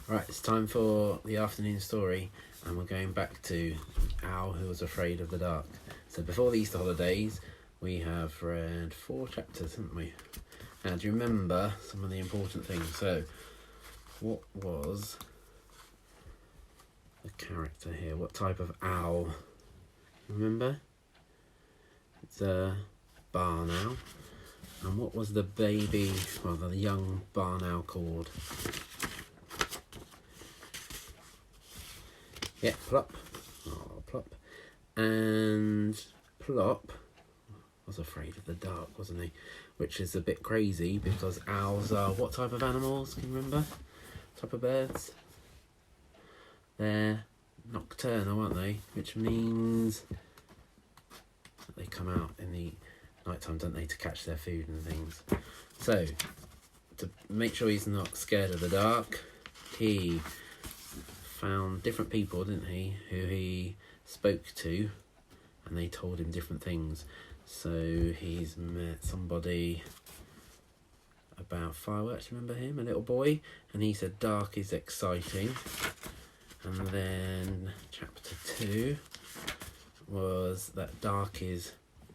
Right, it's time for the afternoon story, and we're going back to Owl Who Was Afraid of the Dark. So before the Easter holidays, we have read 4 chapters, haven't we? Now, do you remember some of the important things? So, what was the character here? What type of owl? Remember? It's a barn owl. And what was the baby, well, the young barn owl called? Yeah, Plop. Oh, Plop. And Plop was afraid of the dark, wasn't he? Which is a bit crazy because owls are what type of animals? Can you remember? Type of birds? They're nocturnal, aren't they? Which means that they come out in the night time, don't they, to catch their food and things. So, to make sure he's not scared of the dark, he found different people, didn't he, who he spoke to, and they told him different things. So he's met somebody about fireworks, remember him, a little boy, and he said dark is exciting. And then chapter 2 was that dark is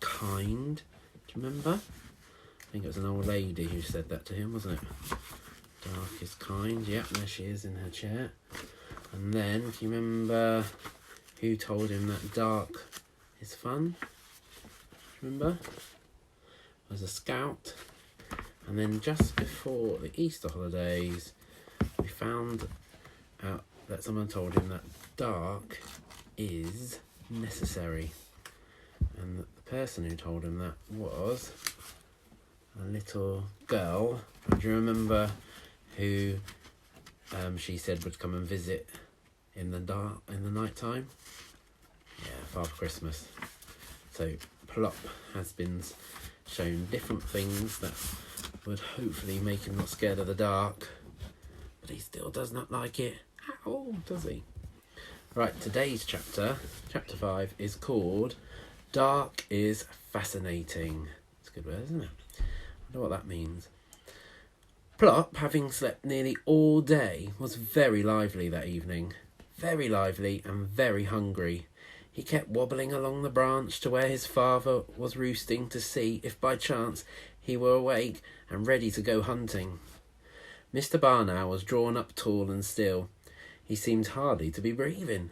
kind. Do you remember? I think it was an old lady who said that to him, wasn't it? Dark is kind. Yep, there she is in her chair. And then, do you remember who told him that dark is fun? Remember? It was a scout. And then just before the Easter holidays, we found out that someone told him that dark is necessary. And the person who told him that was a little girl. Do you remember who she said would come and visit in the night time? Yeah, Father Christmas. So Plop has been shown different things that would hopefully make him not scared of the dark, but he still does not like it at all, does he? Right, today's chapter 5, is called Dark is Fascinating. It's a good word, isn't it? I wonder what that means. Plop, having slept nearly all day, was very lively that evening. Very lively and very hungry. He kept wobbling along the branch to where his father was roosting to see if by chance he were awake and ready to go hunting. Mr. Barn Owl was drawn up tall and still. He seemed hardly to be breathing.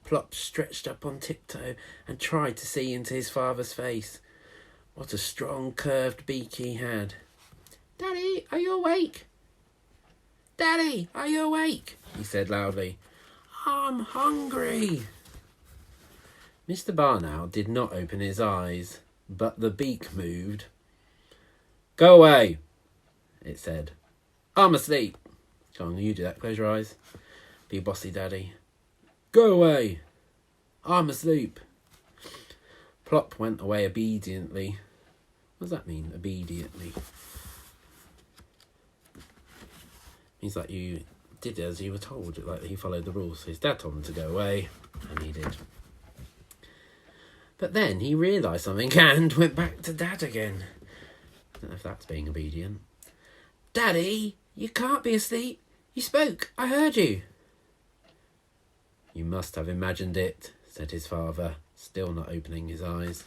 Plop stretched up on tiptoe and tried to see into his father's face. What a strong curved beak he had. "Daddy, are you awake? Daddy, are you awake?" he said loudly. "I'm hungry." Mr. Barn Owl did not open his eyes, but the beak moved. "Go away," it said. "I'm asleep." Go on, you do that. Close your eyes. Be bossy, Daddy. "Go away. I'm asleep." Plop went away obediently. What does that mean, obediently? Means like you did as you were told, like he followed the rules. So his dad told him to go away, and he did. But then he realised something and went back to Dad again. I don't know if that's being obedient. "Daddy, you can't be asleep. You spoke. I heard you." "You must have imagined it," said his father, still not opening his eyes.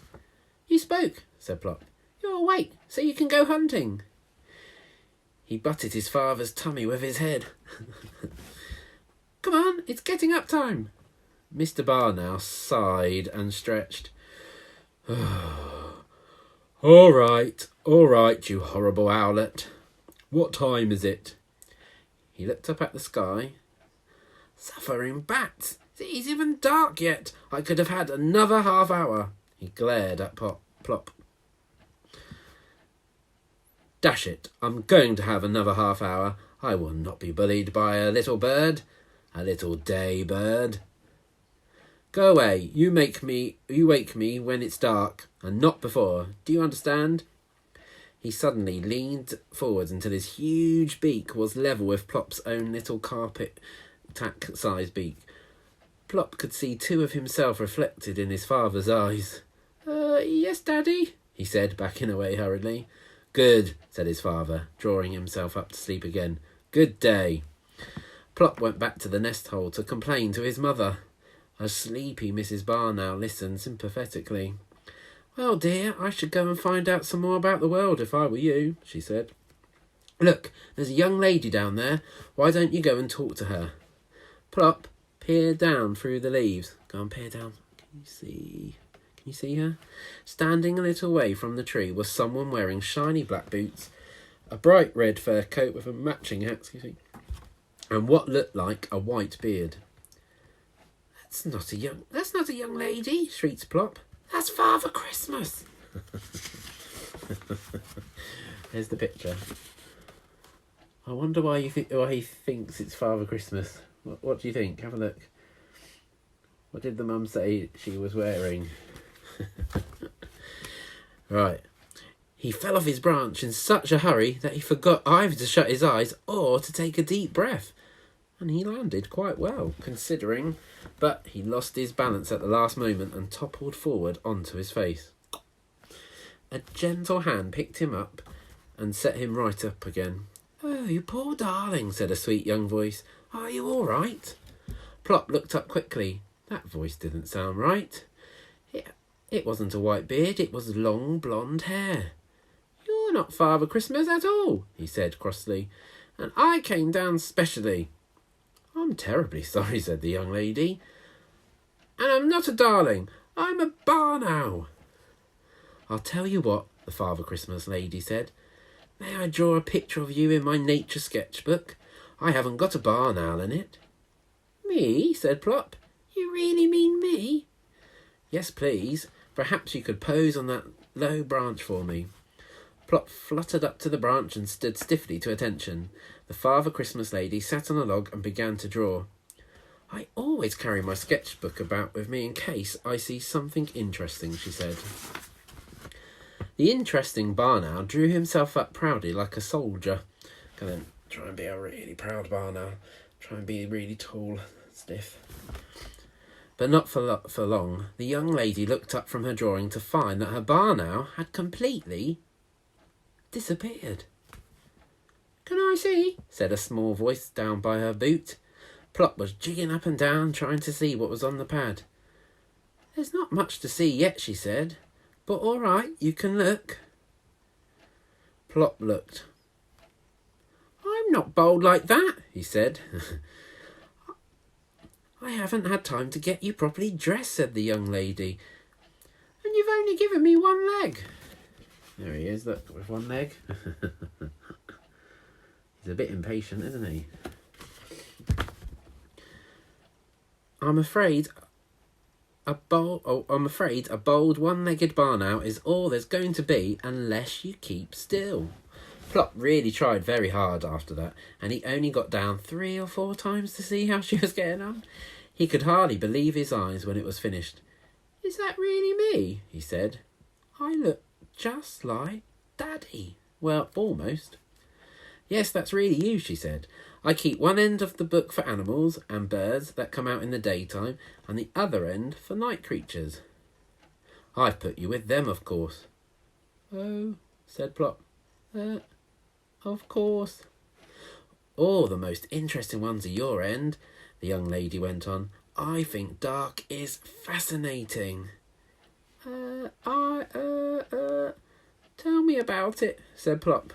"You spoke," said Plop. "You're awake, so you can go hunting." He butted his father's tummy with his head. "Come on, it's getting up time." Mr. Barn Owl sighed and stretched. All right, you horrible owlet. What time is it?" He looked up at the sky. "Suffering bats! It isn't even dark yet. I could have had another half hour." He glared at Plop. "Dash it, I'm going to have another half hour. I will not be bullied by a little bird. A little day bird. Go away, you wake me when it's dark, and not before. Do you understand?" He suddenly leaned forward until his huge beak was level with Plop's own little carpet tack-sized beak. Plop could see 2 of himself reflected in his father's eyes. Yes, Daddy," he said, backing away hurriedly. "Good," said his father, drawing himself up to sleep again. "Good day." Plop went back to the nest hole to complain to his mother. A sleepy Mrs. Barn Owl listened sympathetically. "Well, dear, I should go and find out some more about the world if I were you," she said. "Look, there's a young lady down there. Why don't you go and talk to her?" Plop peered down through the leaves. Go and peer down. Can you see her? Standing a little way from the tree was someone wearing shiny black boots, a bright red fur coat with a matching hat, and what looked like a white beard. That's not a young lady," shrieked Plop. "That's Father Christmas." There's the picture. I wonder why he thinks it's Father Christmas. What do you think? Have a look. What did the mum say she was wearing? Right. He fell off his branch in such a hurry that he forgot either to shut his eyes or to take a deep breath. And he landed quite well, considering, but he lost his balance at the last moment and toppled forward onto his face. A gentle hand picked him up and set him right up again. "Oh, you poor darling," said a sweet young voice. "Are you all right?" Plop looked up quickly. That voice didn't sound right. It wasn't a white beard, it was long blonde hair. "You're not Father Christmas at all," he said crossly, "and I came down specially." "I'm terribly sorry," said the young lady. "And I'm not a darling, I'm a barn owl." "I'll tell you what," the Father Christmas lady said. "May I draw a picture of you in my nature sketchbook? I haven't got a barn owl in it." "Me?" said Plop. "You really mean me?" "Yes, please. Perhaps you could pose on that low branch for me." Plop fluttered up to the branch and stood stiffly to attention. The Father Christmas lady sat on a log and began to draw. "I always carry my sketchbook about with me in case I see something interesting," she said. The interesting barn owl drew himself up proudly like a soldier. Gonna try and be a really proud barn owl. Try and be really tall, stiff. But not for long. The young lady looked up from her drawing to find that her barn owl had completely disappeared. "Can I see?" said a small voice down by her boot. Plop was jigging up and down, trying to see what was on the pad. "There's not much to see yet," she said. "But all right, you can look." Plop looked. "I'm not bold like that," he said. "I haven't had time to get you properly dressed," said the young lady. "And you've only given me one leg." There he is, look, with one leg. He's a bit impatient, isn't he? I'm afraid a bold one-legged barn owl is all there's going to be unless you keep still." Plop really tried very hard after that, and he only got down 3 or 4 times to see how she was getting on. He could hardly believe his eyes when it was finished. "Is that really me?" he said. "I look just like Daddy." "Well, almost." "Yes, that's really you," she said. "I keep one end of the book for animals and birds that come out in the daytime, and the other end for night creatures. I've put you with them, of course." "Oh," said Plop. Of course." "All the most interesting ones are your end," the young lady went on. "I think dark is fascinating." Tell me about it," said Plop.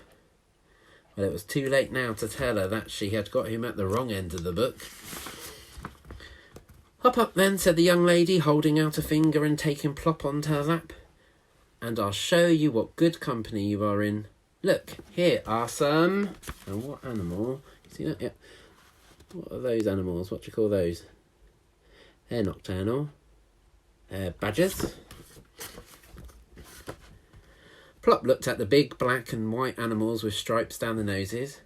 Well, it was too late now to tell her that she had got him at the wrong end of the book. "Hop up then," said the young lady, holding out a finger and taking Plop onto her lap. "And I'll show you what good company you are in. Look, here are some..." And what animal? You see that? Yeah. What are those animals? What do you call those? They're nocturnal. Badgers. Plop looked at the big black and white animals with stripes down the noses.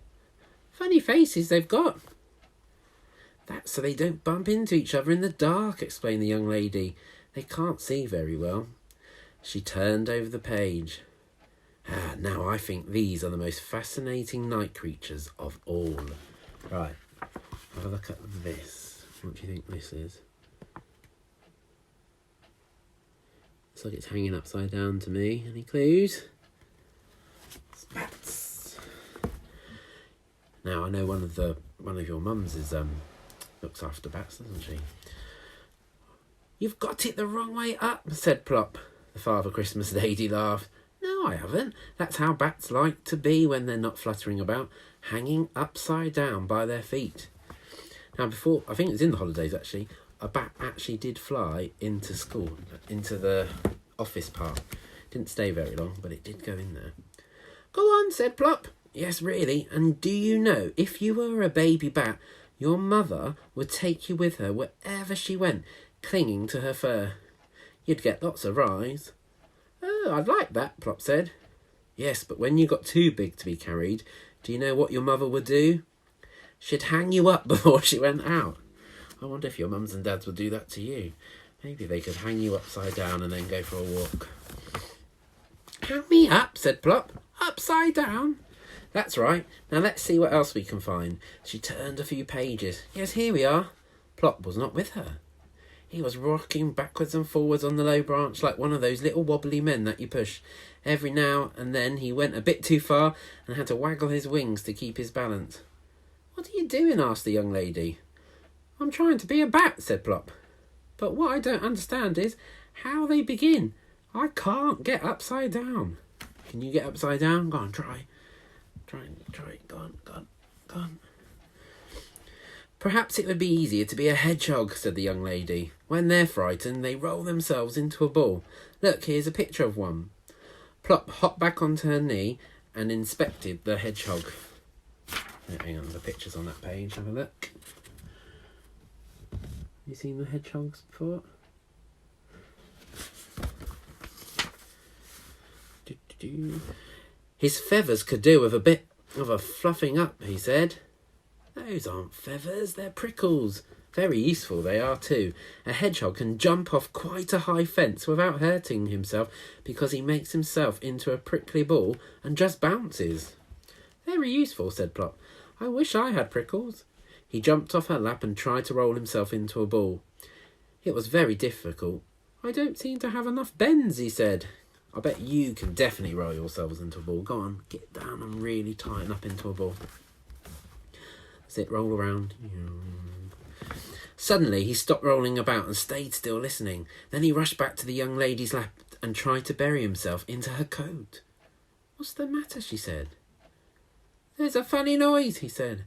"Funny faces they've got." "That's so they don't bump into each other in the dark," explained the young lady. "They can't see very well." She turned over the page. Now I think these are the most fascinating night creatures of all." Right, have a look at this. What do you think this is? Looks like it's hanging upside down to me. Any clues? Bats. Now I know one of the one of your mums looks after bats, doesn't she? You've got it the wrong way up, said Plop. The Father Christmas lady laughed. No, I haven't. That's how bats like to be when they're not fluttering about, hanging upside down by their feet. Now, before, I think it was in the holidays actually, a bat actually did fly into school, into the office part. Didn't stay very long, but it did go in there. Go on, said Plop. Yes, really. And do you know, if you were a baby bat, your mother would take you with her wherever she went, clinging to her fur. You'd get lots of rides. Oh, I'd like that, Plop said. Yes, but when you got too big to be carried, do you know what your mother would do? She'd hang you up before she went out. I wonder if your mums and dads would do that to you. Maybe they could hang you upside down and then go for a walk. Hang me up, said Plop. Upside down? That's right. Now let's see what else we can find. She turned a few pages. Yes, here we are. Plop was not with her. He was rocking backwards and forwards on the low branch like one of those little wobbly men that you push. Every now and then he went a bit too far and had to waggle his wings to keep his balance. What are you doing? Asked the young lady. I'm trying to be a bat, said Plop. But what I don't understand is how they begin. I can't get upside down. Can you get upside down? Go on, try. Try. Go on. Perhaps it would be easier to be a hedgehog, said the young lady. When they're frightened, they roll themselves into a ball. Look, here's a picture of one. Plop hopped back onto her knee and inspected the hedgehog. Hang on, the picture's on that page. Have a look. You seen the hedgehogs before? His feathers could do with a bit of a fluffing up, he said. Those aren't feathers, they're prickles. Very useful they are too. A hedgehog can jump off quite a high fence without hurting himself because he makes himself into a prickly ball and just bounces. Very useful, said Plop. I wish I had prickles. He jumped off her lap and tried to roll himself into a ball. It was very difficult. I don't seem to have enough bends, he said. I bet you can definitely roll yourselves into a ball. Go on, get down and really tighten up into a ball. That's it, roll around. Suddenly he stopped rolling about and stayed still listening. Then he rushed back to the young lady's lap and tried to bury himself into her coat. What's the matter? She said. There's a funny noise, he said.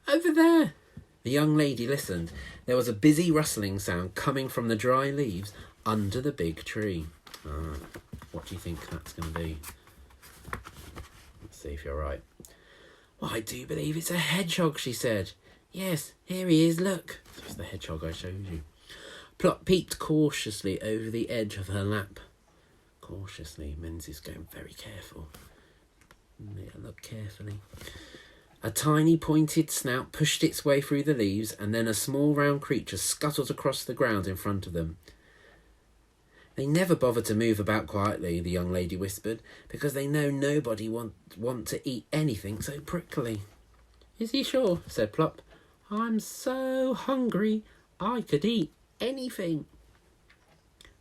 Over there. The young lady listened. There was a busy rustling sound coming from the dry leaves under the big tree. What do you think that's going to be? Let's see if you're right. Well, I do believe it's a hedgehog, she said. Yes, here he is, look. That's the hedgehog I showed you. Plop peeped cautiously over the edge of her lap. Cautiously, Menzies going very careful. Look carefully. A tiny pointed snout pushed its way through the leaves, and then a small round creature scuttled across the ground in front of them. They never bother to move about quietly, the young lady whispered, because they know nobody want to eat anything so prickly. Is he sure? Said Plop. I'm so hungry, I could eat anything.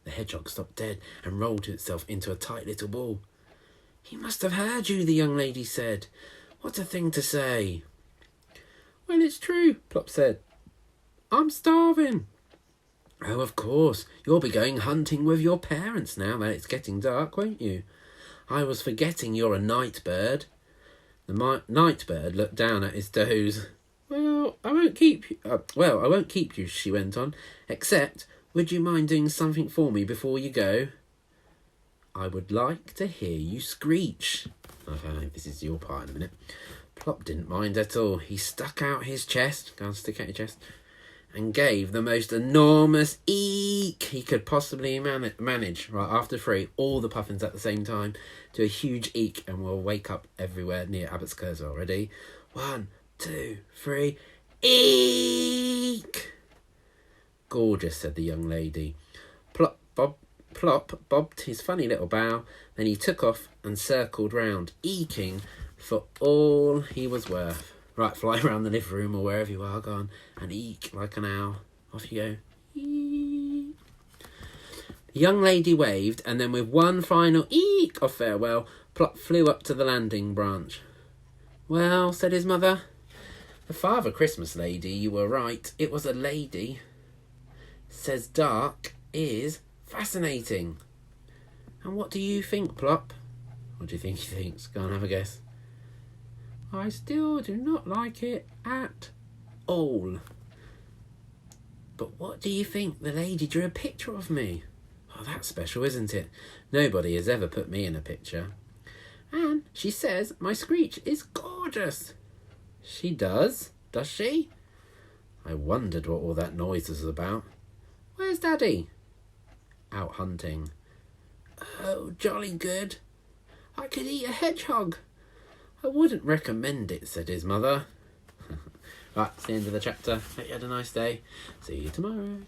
The hedgehog stopped dead and rolled itself into a tight little ball. He must have heard you, the young lady said. What a thing to say. Well, it's true, Plop said. I'm starving. Oh, of course. You'll be going hunting with your parents now that it's getting dark, won't you? I was forgetting you're a night bird. The night bird looked down at his toes. I won't keep you, she went on. Except, would you mind doing something for me before you go? I would like to hear you screech. Okay, this is your part in a minute. Plop didn't mind at all. He stuck out his chest. Go on, stick out your chest. And gave the most enormous eek he could possibly manage. Right, after three, all the puffins at the same time. Do a huge eek and we'll wake up everywhere near Abbots Kurzweil. Ready? 1, 2, 3. Eek! Gorgeous, said the young lady. Plop bobbed his funny little bow. Then he took off and circled round, eeking for all he was worth. Right, fly around the living room or wherever you are, go on, and eek like an owl. Off you go. Eek. The young lady waved, and then with one final eek of farewell, Plop flew up to the landing branch. Well, said his mother, The Father Christmas lady, you were right. It was a lady. Says dark is fascinating. And what do you think, Plop? What do you think he thinks? Go and have a guess. I still do not like it at all. But what do you think? The lady drew a picture of me. Oh, that's special, isn't it? Nobody has ever put me in a picture. And she says my Screech is gorgeous. She does she? I wondered what all that noise was about. Where's Daddy? Out hunting. Oh, jolly good. I could eat a hedgehog. I wouldn't recommend it, said his mother. Right, that's the end of the chapter. Hope you had a nice day. See you tomorrow.